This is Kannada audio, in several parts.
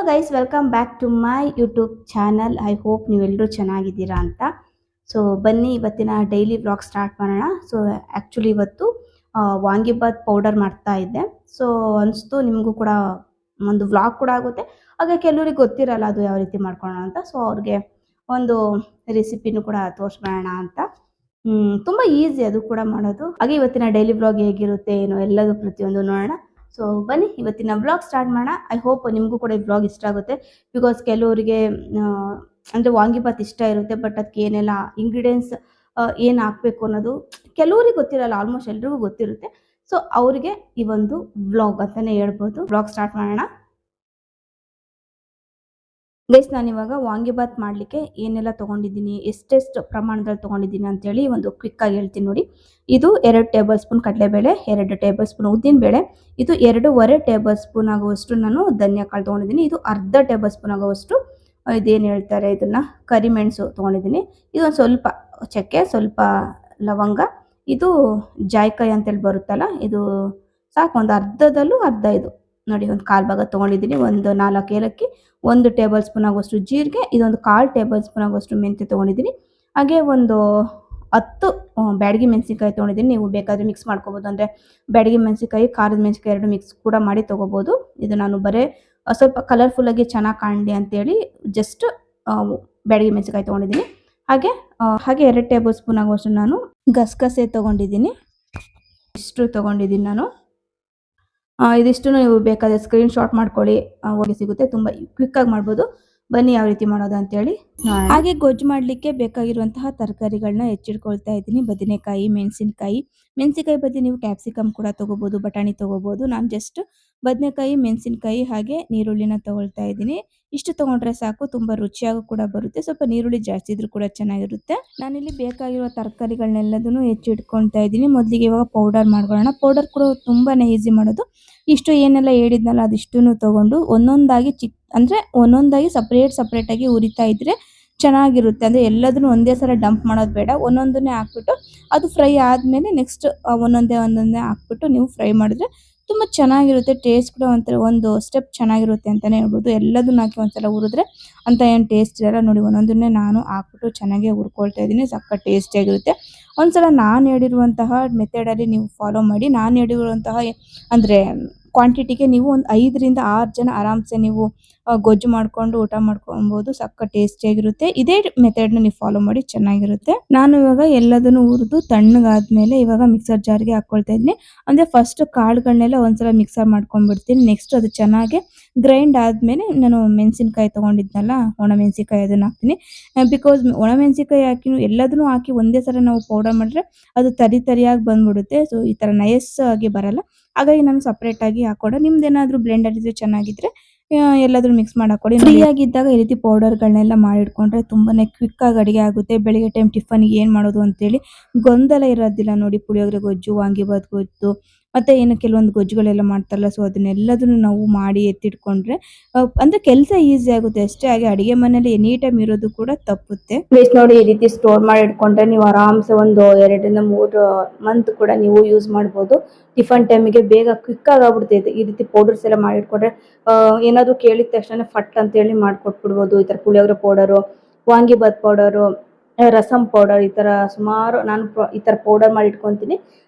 Guys, welcome back to my YouTube channel. I hope ನೀವೆಲ್ಲರೂ ಚೆನ್ನಾಗಿದ್ದೀರಾ ಅಂತ. ಸೊ ಬನ್ನಿ ಇವತ್ತಿನ ಡೈಲಿ ವ್ಲಾಗ್ ಸ್ಟಾರ್ಟ್ ಮಾಡೋಣ. ಸೊ ಆ್ಯಕ್ಚುಲಿ ಇವತ್ತು ವಾಂಗಿಬಾತ್ ಪೌಡರ್ ಮಾಡ್ತಾ ಇದ್ದೆ. ಸೊ ಅನಿಸ್ತು ನಿಮಗೂ ಕೂಡ ಒಂದು ವ್ಲಾಗ್ ಕೂಡ ಆಗುತ್ತೆ, ಹಾಗೆ ಕೆಲವರಿಗೆ ಗೊತ್ತಿರಲ್ಲ ಅದು ಯಾವ ರೀತಿ ಮಾಡ್ಕೊಳ್ಳೋಣ ಅಂತ. ಸೊ ಅವ್ರಿಗೆ ಒಂದು ರೆಸಿಪಿನೂ ಕೂಡ ತೋರಿಸ್ಬಿಡೋಣ ಅಂತ. ತುಂಬ ಈಸಿ ಅದು ಕೂಡ ಮಾಡೋದು. ಹಾಗೆ ಇವತ್ತಿನ ಡೈಲಿ ವ್ಲಾಗ್ ಹೇಗಿರುತ್ತೆ ಏನೋ ಎಲ್ಲದು ಪ್ರತಿಯೊಂದು ನೋಡೋಣ. ಸೊ ಬನ್ನಿ ಇವತ್ತಿನ ವ್ಲಾಗ್ ಸ್ಟಾರ್ಟ್ ಮಾಡೋಣ. ಐ ಹೋಪ್ ನಿಮಗೂ ಕೂಡ ಈ ವ್ಲಾಗ್ ಇಷ್ಟ ಆಗುತ್ತೆ. ಬಿಕಾಸ್ ಕೆಲವರಿಗೆ ಅಂದರೆ ವಾಂಗಿಬಾತ್ ಇಷ್ಟ ಇರುತ್ತೆ, ಬಟ್ ಅದಕ್ಕೆ ಏನೆಲ್ಲ ಇಂಗ್ರೀಡಿಯೆಂಟ್ಸ್ ಏನು ಹಾಕಬೇಕು ಅನ್ನೋದು ಕೆಲವರಿಗೆ ಗೊತ್ತಿರಲ್ಲ, ಆಲ್ಮೋಸ್ಟ್ ಎಲ್ರಿಗೂ ಗೊತ್ತಿರುತ್ತೆ. ಸೊ ಅವರಿಗೆ ಈ ಒಂದು ವ್ಲಾಗ್ ಅಂತಲೇ ಹೇಳ್ಬೋದು. ವ್ಲಾಗ್ ಸ್ಟಾರ್ಟ್ ಮಾಡೋಣ ಗೈಸ್. ನಾನಿವಾಗ ವಾಂಗಿಬಾತ್ ಮಾಡಲಿಕ್ಕೆ ಏನೆಲ್ಲ ತೊಗೊಂಡಿದ್ದೀನಿ, ಎಷ್ಟೆಷ್ಟು ಪ್ರಮಾಣದಲ್ಲಿ ತೊಗೊಂಡಿದ್ದೀನಿ ಅಂತೇಳಿ ಒಂದು ಕ್ವಿಕ್ಕಾಗಿ ಹೇಳ್ತೀನಿ ನೋಡಿ. ಇದು 2 ಟೇಬಲ್ ಸ್ಪೂನ್ ಕಡಲೆಬೇಳೆ, 2 ಟೇಬಲ್ ಸ್ಪೂನ್ ಉದ್ದಿನಬೇಳೆ, ಇದು 2.5 ಟೇಬಲ್ ಸ್ಪೂನ್ ಆಗುವಷ್ಟು ನಾನು ಧನಿಯಾಕಾಳು ತೊಗೊಂಡಿದ್ದೀನಿ. ಇದು ಅರ್ಧ ಟೇಬಲ್ ಸ್ಪೂನ್ ಆಗುವಷ್ಟು ಇದೇನು ಹೇಳ್ತಾರೆ ಇದನ್ನು ಕರಿಮೆಣಸು ತೊಗೊಂಡಿದ್ದೀನಿ. ಇದೊಂದು ಸ್ವಲ್ಪ ಚಕ್ಕೆ, ಸ್ವಲ್ಪ ಲವಂಗ, ಇದು ಜಾಯ್ಕಾಯಿ ಅಂತೇಳಿ ಬರುತ್ತಲ್ಲ, ಇದು ಸಾಕು. ಒಂದು ಅರ್ಧದಲ್ಲೂ ಅರ್ಧ, ಇದು ನೋಡಿ ಒಂದು 1/4 ಭಾಗ ತೊಗೊಂಡಿದ್ದೀನಿ. ಒಂದು 4 ಏಲಕ್ಕಿ, 1 ಟೇಬಲ್ ಸ್ಪೂನ್ ಆಗುವಷ್ಟು ಜೀರಿಗೆ, ಇದೊಂದು 1/4 ಟೇಬಲ್ ಸ್ಪೂನ್ ಆಗುವಷ್ಟು ಮೆಂತ್ಯ ತೊಗೊಂಡಿದ್ದೀನಿ. ಹಾಗೆ ಒಂದು 10 ಬ್ಯಾಡಗಿ ಮೆಣಸಿನ್ಕಾಯಿ ತೊಗೊಂಡಿದ್ದೀನಿ. ನೀವು ಬೇಕಾದರೆ ಮಿಕ್ಸ್ ಮಾಡ್ಕೋಬೋದು, ಅಂದರೆ ಬ್ಯಾಡಗಿ ಮೆಣಸಿನ್ಕಾಯಿ, ಖಾರದ ಮೆಣಸಿನ್ಕಾಯಿ 2 ಮಿಕ್ಸ್ ಕೂಡ ಮಾಡಿ ತೊಗೋಬೋದು. ಇದು ನಾನು ಬರೀ ಸ್ವಲ್ಪ ಕಲರ್ಫುಲ್ಲಾಗಿ ಚೆನ್ನಾಗಿ ಕಾಣಲಿ ಅಂತೇಳಿ ಜಸ್ಟ್ ಬ್ಯಾಡಗಿ ಮೆಣಸಿನ್ಕಾಯಿ ತೊಗೊಂಡಿದ್ದೀನಿ. ಹಾಗೆ 2 ಟೇಬಲ್ ಸ್ಪೂನ್ ಆಗುವಷ್ಟು ನಾನು ಗಸಗಸೆ ತೊಗೊಂಡಿದ್ದೀನಿ. ಇಷ್ಟು ತೊಗೊಂಡಿದ್ದೀನಿ ನಾನು. ಇದಿಷ್ಟು ನೀವು ಬೇಕಾದರೆ ಸ್ಕ್ರೀನ್ ಶಾಟ್ ಮಾಡ್ಕೊಳ್ಳಿ, ಹೋಗಿ ಸಿಗುತ್ತೆ. ತುಂಬ ಕ್ವಿಕ್ಕಾಗಿ ಮಾಡ್ಬೋದು. ಬನ್ನಿ ಯಾವ ರೀತಿ ಮಾಡೋದು ಅಂತೇಳಿ. ಹಾಗೆ ಗೊಜ್ಜು ಮಾಡಲಿಕ್ಕೆ ಬೇಕಾಗಿರುವಂತಹ ತರಕಾರಿಗಳನ್ನ ಹೆಚ್ಚಿಟ್ಕೊಳ್ತಾ ಇದ್ದೀನಿ. ಬದನೆಕಾಯಿ, ಮೆಣಸಿನ್ಕಾಯಿ ಬದಲು ನೀವು ಕ್ಯಾಪ್ಸಿಕಮ್ ಕೂಡ ತೊಗೋಬೋದು, ಬಟಾಣಿ ತೊಗೋಬೋದು. ನಾನು ಜಸ್ಟ್ ಬದನೆಕಾಯಿ, ಮೆಣಸಿನ್ಕಾಯಿ ಹಾಗೆ ನೀರುಳ್ಳಿನ ತೊಗೊಳ್ತಾ ಇದ್ದೀನಿ. ಇಷ್ಟು ತೊಗೊಂಡ್ರೆ ಸಾಕು, ತುಂಬ ರುಚಿಯಾಗೂ ಕೂಡ ಬರುತ್ತೆ. ಸ್ವಲ್ಪ ನೀರುಳ್ಳಿ ಜಾಸ್ತಿ ಇದ್ರೂ ಕೂಡ ಚೆನ್ನಾಗಿರುತ್ತೆ. ನಾನಿಲ್ಲಿ ಬೇಕಾಗಿರೋ ತರಕಾರಿಗಳನ್ನೆಲ್ಲದನ್ನು ಹೆಚ್ಚಿಟ್ಕೊಳ್ತಾ ಇದ್ದೀನಿ. ಮೊದಲಿಗೆ ಇವಾಗ ಪೌಡರ್ ಮಾಡ್ಕೊಳ್ಳೋಣ. ಪೌಡರ್ ಕೂಡ ತುಂಬಾ ಈಸಿ ಮಾಡೋದು. ಇಷ್ಟು ಏನೆಲ್ಲ ಹೇಳಿದ್ನಲ್ಲ ಅದಿಷ್ಟನ್ನು ತೊಗೊಂಡು ಒಂದೊಂದಾಗಿ ಅಂದರೆ ಒಂದೊಂದಾಗಿ ಸಪ್ರೇಟಾಗಿ ಉರಿತಾ ಇದ್ರೆ ಚೆನ್ನಾಗಿರುತ್ತೆ. ಅಂದರೆ ಎಲ್ಲದನ್ನು ಒಂದೇ ಸಲ ಡಂಪ್ ಮಾಡೋದು ಬೇಡ, ಒಂದೊಂದನ್ನೇ ಹಾಕ್ಬಿಟ್ಟು ಅದು ಫ್ರೈ ಆದಮೇಲೆ ನೆಕ್ಸ್ಟ್ ಒಂದೊಂದೇ ಹಾಕ್ಬಿಟ್ಟು ನೀವು ಫ್ರೈ ಮಾಡಿದ್ರೆ ತುಂಬ ಚೆನ್ನಾಗಿರುತ್ತೆ. ಟೇಸ್ಟ್ ಕೂಡ ಒಂದು ಸ್ಟೆಪ್ ಚೆನ್ನಾಗಿರುತ್ತೆ ಅಂತಲೇ ಹೇಳ್ಬೋದು. ಎಲ್ಲದನ್ನು ಹಾಕಿ ಒಂದ್ಸಲ ಹುರಿದ್ರೆ ಅಂತ ಏನು ಟೇಸ್ಟ್ ಇರಲ್ಲ. ನೋಡಿ, ಒಂದೊಂದನ್ನೇ ನಾನು ಹಾಕ್ಬಿಟ್ಟು ಚೆನ್ನಾಗಿ ಹುರ್ಕೊಳ್ತಾ ಇದ್ದೀನಿ. ಸಕ್ಕ ಟೇಸ್ಟಿಯಾಗಿರುತ್ತೆ. ಒಂದ್ಸಲ ನಾನು ಹೇಳಿರುವಂತಹ ಮೆಥಡಲ್ಲಿ ನೀವು ಫಾಲೋ ಮಾಡಿ. ನಾನು ಹೇಳಿರುವಂತಹ ಅಂದರೆ ಕ್ವಾಂಟಿಟಿಗೆ ನೀವು ಒಂದು 5 ರಿಂದ 6 ಜನ ಆರಾಮ್ಸೆ ನೀವು ಗೊಜ್ಜು ಮಾಡ್ಕೊಂಡು ಊಟ ಮಾಡ್ಕೊಬೋದು. ಸಕ್ಕ ಟೇಸ್ಟಿಯಾಗಿರುತ್ತೆ. ಇದೇ ಮೆಥಡ್ನ ನೀವು ಫಾಲೋ ಮಾಡಿ, ಚೆನ್ನಾಗಿರುತ್ತೆ. ನಾನು ಇವಾಗ ಎಲ್ಲದನ್ನು ಹುರಿದು ತಣ್ಣಗಾದ್ಮೇಲೆ ಇವಾಗ ಮಿಕ್ಸರ್ ಜಾರ್ಗೆ ಹಾಕೊಳ್ತಾ ಇದ್ದೀನಿ. ಅಂದರೆ ಫಸ್ಟ್ ಕಾಳುಗಳನ್ನೆಲ್ಲ ಒಂದ್ಸಲ ಮಿಕ್ಸರ್ ಮಾಡ್ಕೊಂಡ್ಬಿಡ್ತೀನಿ. ನೆಕ್ಸ್ಟ್ ಅದು ಚೆನ್ನಾಗಿ ಗ್ರೈಂಡ್ ಆದಮೇಲೆ ನಾನು ಮೆಣಸಿನ್ಕಾಯಿ ತೊಗೊಂಡಿದ್ನಲ್ಲ, ಒಣಮೆಣಸಿನ್ಕಾಯಿ, ಅದನ್ನು ಹಾಕ್ತೀನಿ. ಬಿಕಾಸ್ ಒಣಮೆಣಸಿನ್ಕಾಯಿ ಹಾಕಿ ಎಲ್ಲದನ್ನೂ ಹಾಕಿ ಒಂದೇ ಸಲ ನಾವು ಪೌಡರ್ ಮಾಡಿದ್ರೆ ಅದು ತರಿಯಾಗಿ ಬಂದ್ಬಿಡುತ್ತೆ. ಸೊ ಈ ಥರ ನೈಸ್ ಆಗಿ ಬರಲ್ಲ. ಹಾಗಾಗಿ ನಾನು ಸಪ್ರೇಟಾಗಿ ಹಾಕ್ಕೊಂಡೆ. ನಿಮ್ದೇನಾದರೂ ಬ್ಲೆಂಡರ್ ಇದ್ರೆ ಚೆನ್ನಾಗಿದ್ರೆ ಎಲ್ಲಾದರೂ ಮಿಕ್ಸ್ ಮಾಡಿ ಹಾಕೊಳ್ಳಿ. ಫ್ರೀ ಆಗಿದ್ದಾಗ ಈ ರೀತಿ ಪೌಡರ್ಗಳನ್ನೆಲ್ಲ ಮಾಡಿಟ್ಕೊಂಡ್ರೆ ತುಂಬಾನೇ ಕ್ವಿಕ್ಕಾಗಿ ಅಡುಗೆ ಆಗುತ್ತೆ. ಬೆಳಿಗ್ಗೆ ಟೈಮ್ ಟಿಫನ್ಗೆ ಏನು ಮಾಡೋದು ಅಂತೇಳಿ ಗೊಂದಲ ಇರೋದಿಲ್ಲ ನೋಡಿ. ಪುಳಿಯೋಗರೆ ಗೊಜ್ಜು, ವಾಂಗಿಬಾತ್ ಗೊಜ್ಜು, ಮತ್ತು ಏನು ಕೆಲವೊಂದು ಗೊಜ್ಜುಗಳೆಲ್ಲ ಮಾಡ್ತಾರಲ್ಲ, ಸೊ ಅದನ್ನೆಲ್ಲದನ್ನು ನಾವು ಮಾಡಿ ಎತ್ತಿಟ್ಕೊಂಡ್ರೆ ಅಂದರೆ ಕೆಲಸ ಈಸಿ ಆಗುತ್ತೆ ಅಷ್ಟೇ. ಹಾಗೆ ಅಡುಗೆ ಮನೇಲಿ ಎನಿ ಟೈಮ್ ಇರೋದು ಕೂಡ ತಪ್ಪುತ್ತೆ. ಬೇಸ್ ನೋಡಿ, ಈ ರೀತಿ ಸ್ಟೋರ್ ಮಾಡಿ ಇಟ್ಕೊಂಡ್ರೆ ನೀವು ಆರಾಮ್ಸೆ ಒಂದು 2 ರಿಂದ 3 ಮಂತ್ ಕೂಡ ನೀವು ಯೂಸ್ ಮಾಡ್ಬೋದು. ಟಿಫನ್ ಟೈಮಿಗೆ ಬೇಗ ಕ್ವಿಕ್ಕಾಗಿ ಆಗ್ಬಿಡ್ತೈತೆ. ಈ ರೀತಿ ಪೌಡರ್ಸ್ ಎಲ್ಲ ಮಾಡಿಟ್ಕೊಂಡ್ರೆ ಏನಾದರೂ ಕೇಳಿದ ತಕ್ಷಣ ಫಟ್ ಅಂತೇಳಿ ಮಾಡಿಕೊಟ್ಬಿಡ್ಬೋದು. ಈ ಥರ puliyogare powder, vangibath powder, rasam powder, ಈ ಥರ ಸುಮಾರು ನಾನು ಈ ಥರ ಪೌಡರ್ ಮಾಡಿ ಇಟ್ಕೊತೀನಿ.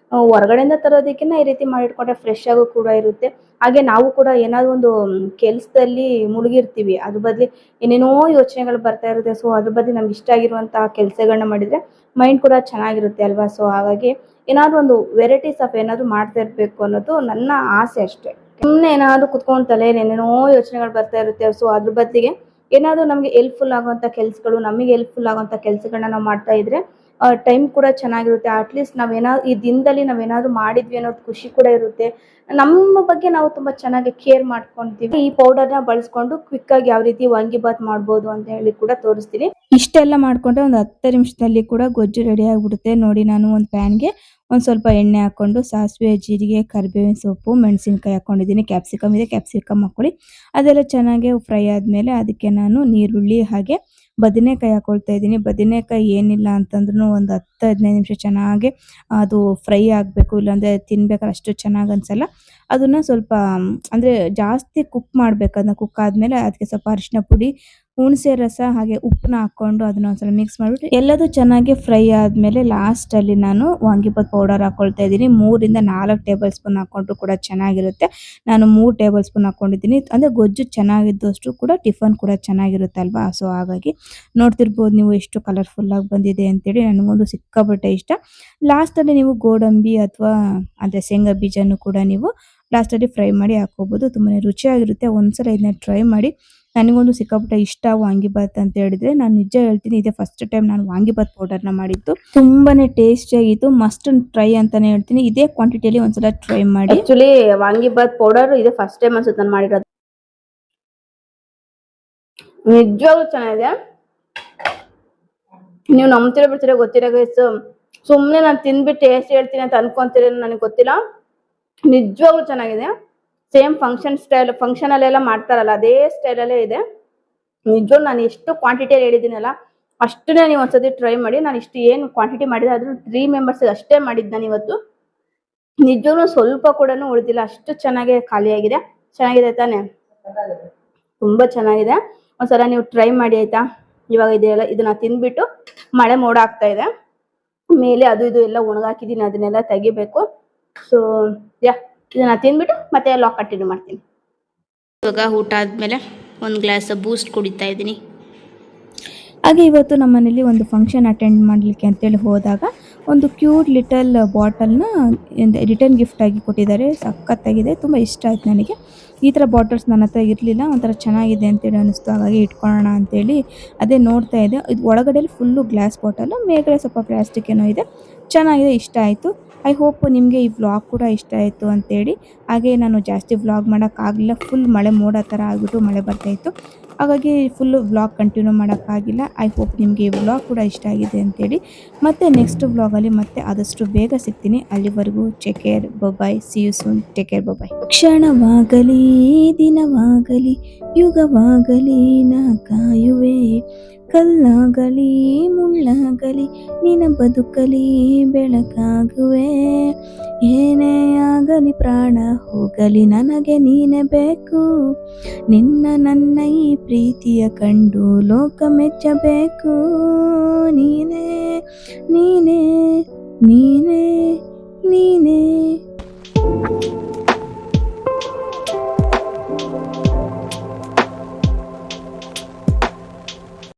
ಹೊರಗಡೆಯಿಂದ ತರೋದಕ್ಕಿಂತ ಈ ರೀತಿ ಮಾಡಿಟ್ಕೊಂಡ್ರೆ ಫ್ರೆಶ್ ಆಗು ಕೂಡ ಇರುತ್ತೆ. ಹಾಗೆ ನಾವು ಕೂಡ ಏನಾದರೂ ಒಂದು ಕೆಲಸದಲ್ಲಿ ಮುಳುಗಿರ್ತೀವಿ, ಅದ್ರ ಬದಲು ಏನೇನೋ ಯೋಚನೆಗಳು ಬರ್ತಾ ಇರುತ್ತೆ. ಸೊ ಅದ್ರ ಬದಲು ನಮ್ಗೆ ಇಷ್ಟ ಆಗಿರುವಂತಹ ಕೆಲಸಗಳನ್ನ ಮಾಡಿದರೆ ಮೈಂಡ್ ಕೂಡ ಚೆನ್ನಾಗಿರುತ್ತೆ ಅಲ್ವಾ. ಸೊ ಹಾಗಾಗಿ ಏನಾದರೂ ಒಂದು ವೆರೈಟೀಸ್ ಆಫ್ ಏನಾದರೂ ಮಾಡ್ತಾ ಇರಬೇಕು ಅನ್ನೋದು ನನ್ನ ಆಸೆ ಅಷ್ಟೇ. ಸುಮ್ಮನೆ ಏನಾದರೂ ಕುತ್ಕೊಂಡು ತಲೆಯಲ್ಲಿ ಏನೇನೋ ಯೋಚನೆಗಳು ಬರ್ತಾ ಇರುತ್ತೆ. ಸೊ ಅದ್ರ ಬದಲಿಗೆ ಏನಾದರೂ ನಮಗೆ ಹೆಲ್ಪ್ಫುಲ್ ಆಗುವಂಥ ಕೆಲಸಗಳು, ನಮಗೆ ಹೆಲ್ಪ್ಫುಲ್ ಆಗುವಂಥ ಕೆಲಸಗಳನ್ನ ನಾವು ಮಾಡ್ತಾ ಇದ್ರೆ ಟೈಮ್ ಕೂಡ ಚೆನ್ನಾಗಿರುತ್ತೆ. ಅಟ್ಲೀಸ್ಟ್ ಈ ದಿನದಲ್ಲಿ ನಾವೇನಾದರೂ ಮಾಡಿದ್ವಿ ಅನ್ನೋದು ಖುಷಿ ಕೂಡ ಇರುತ್ತೆ. ನಮ್ಮ ಬಗ್ಗೆ ನಾವು ತುಂಬ ಚೆನ್ನಾಗಿ ಕೇರ್ ಮಾಡ್ಕೊತೀವಿ. ಈ ಪೌಡರ್ನ ಬಳಸ್ಕೊಂಡು ಕ್ವಿಕ್ಕಾಗಿ ಯಾವ ರೀತಿ ವಾಂಗಿಬಾತ್ ಮಾಡ್ಬೋದು ಅಂತ ಹೇಳಿ ಕೂಡ ತೋರಿಸ್ತೀನಿ. ಇಷ್ಟೆಲ್ಲ ಮಾಡಿಕೊಂಡ್ರೆ ಒಂದು 10 ನಿಮಿಷದಲ್ಲಿ ಕೂಡ ಗೊಜ್ಜು ರೆಡಿ ಆಗಿಬಿಡುತ್ತೆ. ನೋಡಿ, ನಾನು ಒಂದು ಪ್ಯಾನ್ಗೆ ಒಂದು ಸ್ವಲ್ಪ ಎಣ್ಣೆ ಹಾಕ್ಕೊಂಡು ಸಾಸಿವೆ, ಜೀರಿಗೆ, ಕರಿಬೇವಿನ ಸೊಪ್ಪು, ಮೆಣಸಿನ್ಕಾಯಿ ಹಾಕ್ಕೊಂಡಿದ್ದೀನಿ. ಕ್ಯಾಪ್ಸಿಕಮ್ ಇದೆ, ಕ್ಯಾಪ್ಸಿಕಮ್ ಹಾಕ್ಕೊಳ್ಳಿ. ಅದೆಲ್ಲ ಚೆನ್ನಾಗಿ ಫ್ರೈ ಆದಮೇಲೆ ಅದಕ್ಕೆ ನಾನು ನೀರುಳ್ಳಿ ಹಾಗೆ ಬದನೆಕಾಯಿ ಹಾಕೊಳ್ತಾ ಇದ್ದೀನಿ. ಬದನೆಕಾಯಿ ಏನಿಲ್ಲ ಅಂತಂದ್ರೂ ಒಂದು 10-15 ನಿಮಿಷ ಚೆನ್ನಾಗಿ ಅದು ಫ್ರೈ ಆಗಬೇಕು, ಇಲ್ಲಾಂದರೆ ತಿನ್ಬೇಕಾದ್ರೆ ಅಷ್ಟು ಚೆನ್ನಾಗಿ ಅನಿಸಲ್ಲ. ಅದನ್ನ ಸ್ವಲ್ಪ ಅಂದರೆ ಜಾಸ್ತಿ ಕುಕ್ ಮಾಡಬೇಕು. ಅದನ್ನ ಕುಕ್ ಆದಮೇಲೆ ಅದಕ್ಕೆ ಸ್ವಲ್ಪ ಅರಿಶಿನ ಪುಡಿ, ಹುಣಸೆ ರಸ ಹಾಗೆ ಉಪ್ಪನ್ನ ಹಾಕ್ಕೊಂಡು ಅದನ್ನ ಒಂದ್ಸಲ ಮಿಕ್ಸ್ ಮಾಡಿಬಿಟ್ಟು ಎಲ್ಲದೂ ಚೆನ್ನಾಗಿ ಫ್ರೈ ಆದಮೇಲೆ ಲಾಸ್ಟಲ್ಲಿ ನಾನು ವಾಂಗಿಬಾತ್ ಪೌಡರ್ ಹಾಕ್ಕೊಳ್ತಾ ಇದ್ದೀನಿ. 3-4 ಟೇಬಲ್ ಸ್ಪೂನ್ ಹಾಕ್ಕೊಂಡ್ರು ಕೂಡ ಚೆನ್ನಾಗಿರುತ್ತೆ. ನಾನು 3 ಟೇಬಲ್ ಸ್ಪೂನ್ ಹಾಕ್ಕೊಂಡಿದ್ದೀನಿ. ಅಂದರೆ ಗೊಜ್ಜು ಚೆನ್ನಾಗಿದ್ದಷ್ಟು ಕೂಡ ಟಿಫನ್ ಕೂಡ ಚೆನ್ನಾಗಿರುತ್ತೆ ಅಲ್ವಾ. ಸೊ ಹಾಗಾಗಿ ನೋಡ್ತಿರ್ಬೋದು ನೀವು ಎಷ್ಟು ಕಲರ್ಫುಲ್ಲಾಗಿ ಬಂದಿದೆ ಅಂತೇಳಿ. ನನಗೊಂದು ಸಿಕ್ಕಾಪಟ್ಟೆ ಇಷ್ಟ. ಲಾಸ್ಟಲ್ಲಿ ನೀವು ಗೋಡಂಬಿ ಅಥವಾ ಅಂದರೆ ಶೇಂಗಾ ಬೀಜನೂ ಕೂಡ ನೀವು ಲಾಸ್ಟಲ್ಲಿ ಫ್ರೈ ಮಾಡಿ ಹಾಕ್ಕೋಬೋದು. ತುಂಬಾ ರುಚಿಯಾಗಿರುತ್ತೆ. ಒಂದ್ಸಲ ಇದನ್ನ ಟ್ರೈ ಮಾಡಿ. ನನಗೊಂದು ಸಿಕ್ಕಾಪಟ್ಟೆ ಇಷ್ಟ ವಾಂಗಿಬಾತ್ ಅಂತ ಹೇಳಿದ್ರೆ. ನಾನು ನಿಜ ಹೇಳ್ತೀನಿ, ಇದೇ ಫಸ್ಟ್ ಟೈಮ್ ನಾನು ವಾಂಗಿಬಾತ್ ಪೌಡರ್ನ ಮಾಡಿದ್ದು. ತುಂಬಾನೇ ಟೇಸ್ಟಿಯಾಗಿತ್ತು. ಮಸ್ಟ್ ಟ್ರೈ ಅಂತಾನೆ ಹೇಳ್ತೀನಿ. ಇದೇ ಕ್ವಾಂಟಿಟಿಯಲ್ಲಿ ಒಂದ್ಸಲ ಟ್ರೈ ಮಾಡಿ. ಆಕ್ಚುಲಿ ವಾಂಗಿಬಾತ್ ಪೌಡರ್ ಇದೇ ಫಸ್ಟ್ ಟೈಮ್ ಅನ್ಸುತ್ತೆ ನಾನು ಮಾಡಿರೋದು. ನಿಜವಾಗ್ಲೂ ಚೆನ್ನಾಗಿದೆ. ನೀವು ನಂಬ್ತಿರೋ ಬಿಡ್ತೀರೋ ಗೊತ್ತಿರೋ ಗೈಸ್. ಸುಮ್ಮನೆ ನಾನು ತಿಂದ್ಬಿಟ್ಟು ಟೇಸ್ಟ್ ಹೇಳ್ತೀನಿ ಅಂತ ಅನ್ಕೊಂತೀರ ನನಗೆ ಗೊತ್ತಿಲ್ಲ. ನಿಜವಾಗ್ಲೂ ಚೆನ್ನಾಗಿದೆ. ಸೇಮ್ ಫಂಕ್ಷನ್ ಅಲ್ಲೆಲ್ಲ ಮಾಡ್ತಾರಲ್ಲ ಅದೇ ಸ್ಟೈಲಲ್ಲೇ ಇದೆ. ನಿಜವಾಗ್ಲೂ ನಾನು ಎಷ್ಟು ಕ್ವಾಂಟಿಟಿಯಲ್ಲಿ ಹೇಳಿದ್ದೀನಲ್ಲ ಅಷ್ಟನ್ನೇ ನೀವು ಒಂದ್ಸತಿ ಟ್ರೈ ಮಾಡಿ. ನಾನು ಇಷ್ಟು ಏನು ಕ್ವಾಂಟಿಟಿ ಮಾಡಿದೆ ಅದ್ರ 3 ಮೆಂಬರ್ಸ್ಗೆ ಅಷ್ಟೇ ಮಾಡಿದ್ದು ನಾನು ಇವತ್ತು. ನಿಜವಾಗ್ಲೂ ಸ್ವಲ್ಪ ಕೂಡ ಉಳಿದಿಲ್ಲ, ಅಷ್ಟು ಚೆನ್ನಾಗಿ ಖಾಲಿಯಾಗಿದೆ. ಚೆನ್ನಾಗಿದೆ ತಾನೆ? ತುಂಬ ಚೆನ್ನಾಗಿದೆ. ಒಂದ್ಸಲ ನೀವು ಟ್ರೈ ಮಾಡಿ ಆಯ್ತಾ. ಇವಾಗ ಇದನ್ನ ತಿಂದ್ಬಿಟ್ಟು ಮಳೆ ಮೋಡ ಆಗ್ತಾ ಇದೆ, ಮೇಲೆ ಅದು ಇದು ಎಲ್ಲ ಒಣಗಾಕಿದ್ದೀನಿ, ಅದನ್ನೆಲ್ಲ ತೆಗಿಬೇಕು. ಸೊ ಇದನ್ನ ತಿಂದ್ಬಿಟ್ಟು ಮತ್ತೆ ಲಾಗ್ ಕಂಟಿನ್ಯೂ ಮಾಡ್ತೀನಿ. ಇವಾಗ ಊಟ ಆದಮೇಲೆ ಒಂದು ಗ್ಲಾಸ್ ಬೂಸ್ಟ್ ಕುಡಿತಾ ಇದ್ದೀನಿ. ಹಾಗೆ ಇವತ್ತು ನಮ್ಮ ಮನೇಲಿ ಒಂದು ಫಂಕ್ಷನ್ ಅಟೆಂಡ್ ಮಾಡಲಿಕ್ಕೆ ಅಂತೇಳಿ ಹೋದಾಗ ಒಂದು ಕ್ಯೂಟ್ ಲಿಟಲ್ ಬಾಟಲ್ನ ರಿಟರ್ನ್ ಗಿಫ್ಟ್ ಆಗಿ ಕೊಟ್ಟಿದ್ದಾರೆ. ಸಖತ್ತಾಗಿದೆ, ತುಂಬ ಇಷ್ಟ ಆಯ್ತು ನನಗೆ. ಈ ಥರ ಬಾಟಲ್ಸ್ ನನ್ನ ಹತ್ರ ಇರಲಿಲ್ಲ, ಒಂಥರ ಚೆನ್ನಾಗಿದೆ ಅಂತೇಳಿ ಅನ್ನಿಸ್ತು. ಹಾಗಾಗಿ ಇಟ್ಕೊಳ್ಳೋಣ ಅಂತೇಳಿ ಅದೇ ನೋಡ್ತಾ ಇದೆ. ಇದು ಒಳಗಡೆಯಲ್ಲಿ ಫುಲ್ಲು ಗ್ಲಾಸ್ ಬಾಟಲು, ಮೇಲ್ಗಡೆ ಸ್ವಲ್ಪ ಪ್ಲಾಸ್ಟಿಕ್ ಏನೋ ಇದೆ. ಚೆನ್ನಾಗಿದೆ, ಇಷ್ಟ ಆಯಿತು. ಐ ಹೋಪ್ ನಿಮಗೆ ಈ ವ್ಲಾಗ್ ಕೂಡ ಇಷ್ಟ ಆಯಿತು ಅಂತೇಳಿ. ಹಾಗೆ ನಾನು ಜಾಸ್ತಿ ವ್ಲಾಗ್ ಮಾಡೋಕ್ಕಾಗಲಿಲ್ಲ, ಫುಲ್ ಮಳೆ ಮೋಡ ಥರ ಆಗಿಬಿಟ್ಟು ಮಳೆ ಬರ್ತಾಯಿತ್ತು. ಹಾಗಾಗಿ ಫುಲ್ಲು ವ್ಲಾಗ್ ಕಂಟಿನ್ಯೂ ಮಾಡೋಕ್ಕಾಗಿಲ್ಲ. ಐ ಹೋಪ್ ನಿಮಗೆ ಈ ವ್ಲಾಗ್ ಕೂಡ ಇಷ್ಟ ಆಗಿದೆ ಅಂತೇಳಿ. ಮತ್ತು ನೆಕ್ಸ್ಟ್ ವ್ಲಾಗಲ್ಲಿ ಮತ್ತೆ ಆದಷ್ಟು ಬೇಗ ಸಿಗ್ತೀನಿ. ಅಲ್ಲಿವರೆಗೂ take care, bye. See you soon. Take care, bye. ಕ್ಷಣವಾಗಲಿ ದಿನವಾಗಲಿ ಯುಗವಾಗಲಿ ನಾ ಕಾಯುವೆ, ಕಲ್ಲಾಗಲಿ ಮುಳ್ಳಾಗಲಿ ನಿನ್ನ ಬದುಕಲಿ ಬೆಳಕಾಗುವೆ. ಏನೇ ಆಗಲಿ ಪ್ರಾಣ ಹೋಗಲಿ ನನಗೆ ನೀನೇ ಬೇಕು. ನಿನ್ನ ನನ್ನ ಈ ಪ್ರೀತಿಯ ಕಂಡು ಲೋಕ ಮೆಚ್ಚಬೇಕು. ನೀನೇ ನೀನೇ ನೀನೇ ನೀನೇ.